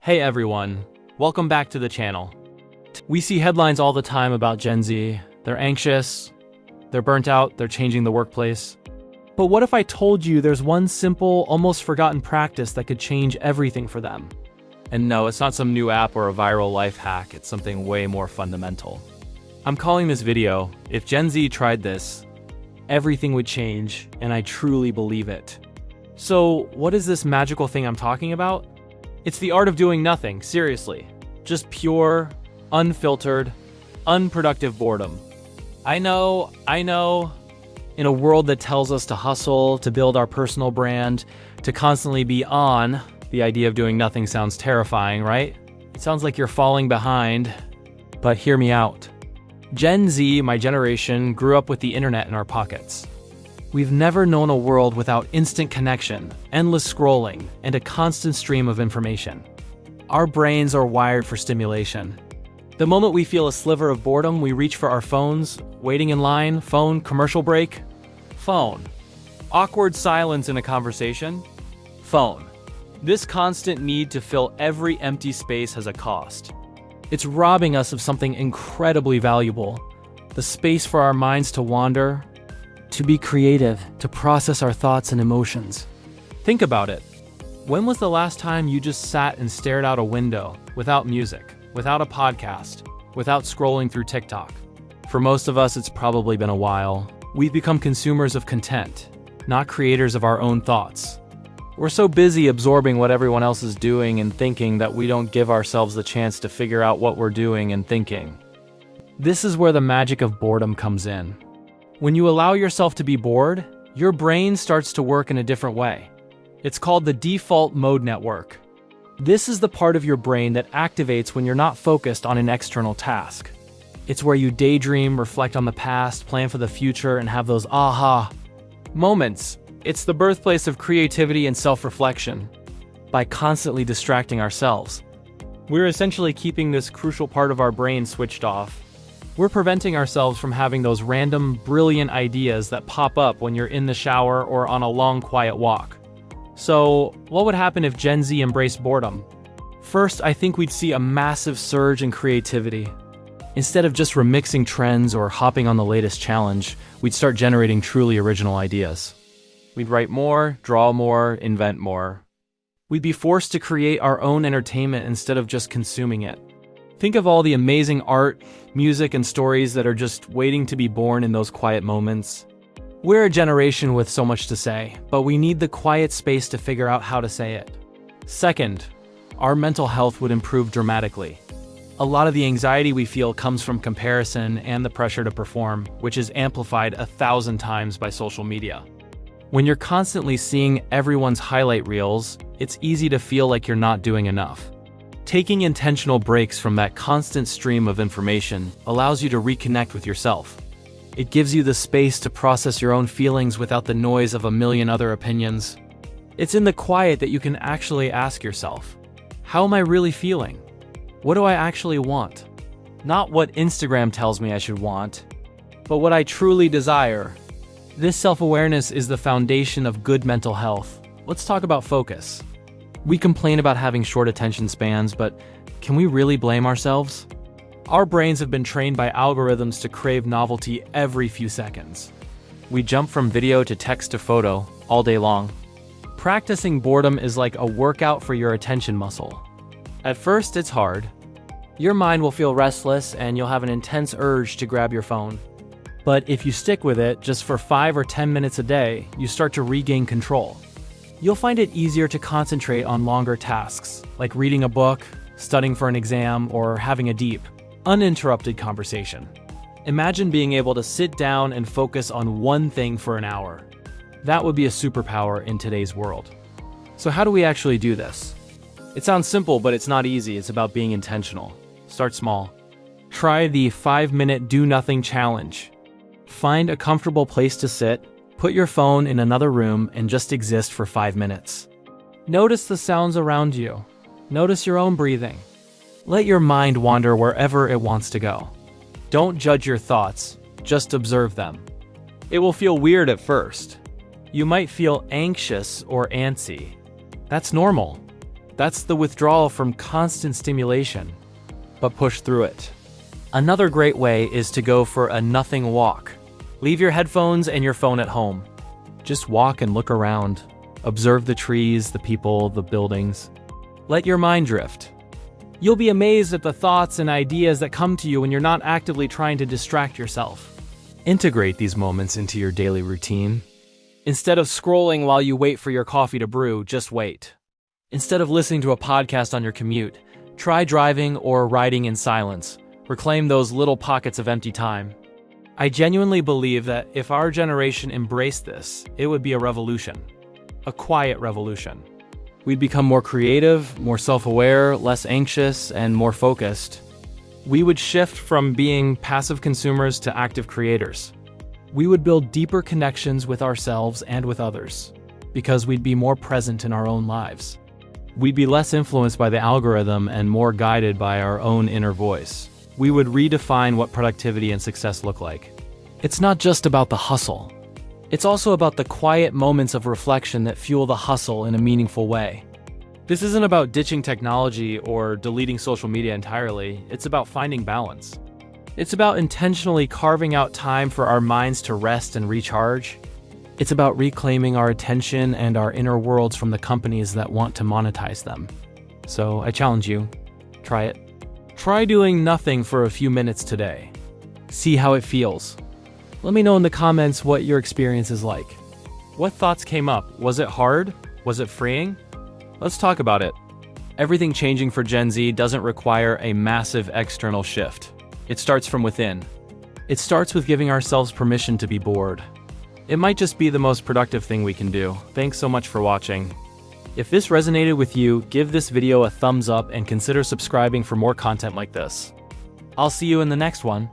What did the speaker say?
Hey everyone, welcome back to the channel. We see headlines all the time about Gen Z. They're anxious, they're burnt out, they're changing the workplace. But what if I told you there's one simple, almost forgotten practice that could change everything for them? And no, it's not some new app or a viral life hack, it's something way more fundamental. I'm calling this video, If Gen Z Tried This, Everything Would Change, and I truly believe it. So, what is this magical thing I'm talking about? It's the art of doing nothing, seriously. Just pure, unfiltered, unproductive boredom. I know. In a world that tells us to hustle, to build our personal brand, to constantly be on, the idea of doing nothing sounds terrifying, right? It sounds like you're falling behind, but hear me out. Gen Z, my generation, grew up with the internet in our pockets. We've never known a world without instant connection, endless scrolling, and a constant stream of information. Our brains are wired for stimulation. The moment we feel a sliver of boredom, we reach for our phones, waiting in line, phone, commercial break, phone. Awkward silence in a conversation, phone. This constant need to fill every empty space has a cost. It's robbing us of something incredibly valuable, the space for our minds to wander, to be creative, to process our thoughts and emotions. Think about it. When was the last time you just sat and stared out a window without music, without a podcast, without scrolling through TikTok? For most of us, it's probably been a while. We've become consumers of content, not creators of our own thoughts. We're so busy absorbing what everyone else is doing and thinking that we don't give ourselves the chance to figure out what we're doing and thinking. This is where the magic of boredom comes in. When you allow yourself to be bored, your brain starts to work in a different way. It's called the default mode network. This is the part of your brain that activates when you're not focused on an external task. It's where you daydream, reflect on the past, plan for the future, and have those aha moments. It's the birthplace of creativity and self-reflection. By constantly distracting ourselves, we're essentially keeping this crucial part of our brain switched off. We're preventing ourselves from having those random, brilliant ideas that pop up when you're in the shower or on a long, quiet walk. So, what would happen if Gen Z embraced boredom? First, I think we'd see a massive surge in creativity. Instead of just remixing trends or hopping on the latest challenge, we'd start generating truly original ideas. We'd write more, draw more, invent more. We'd be forced to create our own entertainment instead of just consuming it. Think of all the amazing art, music, and stories that are just waiting to be born in those quiet moments. We're a generation with so much to say, but we need the quiet space to figure out how to say it. Second, our mental health would improve dramatically. A lot of the anxiety we feel comes from comparison and the pressure to perform, which is amplified 1,000 times by social media. When you're constantly seeing everyone's highlight reels, it's easy to feel like you're not doing enough. Taking intentional breaks from that constant stream of information allows you to reconnect with yourself. It gives you the space to process your own feelings without the noise of a million other opinions. It's in the quiet that you can actually ask yourself, how am I really feeling? What do I actually want? Not what Instagram tells me I should want, but what I truly desire. This self-awareness is the foundation of good mental health. Let's talk about focus. We complain about having short attention spans, but can we really blame ourselves? Our brains have been trained by algorithms to crave novelty every few seconds. We jump from video to text to photo all day long. Practicing boredom is like a workout for your attention muscle. At first, it's hard. Your mind will feel restless and you'll have an intense urge to grab your phone. But if you stick with it just for 5 or 10 minutes a day, you start to regain control. You'll find it easier to concentrate on longer tasks, like reading a book, studying for an exam, or having a deep, uninterrupted conversation. Imagine being able to sit down and focus on one thing for an hour. That would be a superpower in today's world. So how do we actually do this? It sounds simple, but it's not easy. It's about being intentional. Start small. Try the 5-minute do-nothing challenge. Find a comfortable place to sit, put your phone in another room, and just exist for 5 minutes. Notice the sounds around you. Notice your own breathing. Let your mind wander wherever it wants to go. Don't judge your thoughts, just observe them. It will feel weird at first. You might feel anxious or antsy. That's normal. That's the withdrawal from constant stimulation, but push through it. Another great way is to go for a nothing walk. Leave your headphones and your phone at home. Just walk and look around. Observe the trees, the people, the buildings. Let your mind drift. You'll be amazed at the thoughts and ideas that come to you when you're not actively trying to distract yourself. Integrate these moments into your daily routine. Instead of scrolling while you wait for your coffee to brew, just wait. Instead of listening to a podcast on your commute, try driving or riding in silence. Reclaim those little pockets of empty time. I genuinely believe that if our generation embraced this, it would be a revolution. A quiet revolution. We'd become more creative, more self-aware, less anxious, and more focused. We would shift from being passive consumers to active creators. We would build deeper connections with ourselves and with others, because we'd be more present in our own lives. We'd be less influenced by the algorithm and more guided by our own inner voice. We would redefine what productivity and success look like. It's not just about the hustle. It's also about the quiet moments of reflection that fuel the hustle in a meaningful way. This isn't about ditching technology or deleting social media entirely. It's about finding balance. It's about intentionally carving out time for our minds to rest and recharge. It's about reclaiming our attention and our inner worlds from the companies that want to monetize them. So I challenge you, try it. Try doing nothing for a few minutes today. See how it feels. Let me know in the comments what your experience is like. What thoughts came up? Was it hard? Was it freeing? Let's talk about it. Everything changing for Gen Z doesn't require a massive external shift. It starts from within. It starts with giving ourselves permission to be bored. It might just be the most productive thing we can do. Thanks so much for watching. If this resonated with you, give this video a thumbs up and consider subscribing for more content like this. I'll see you in the next one.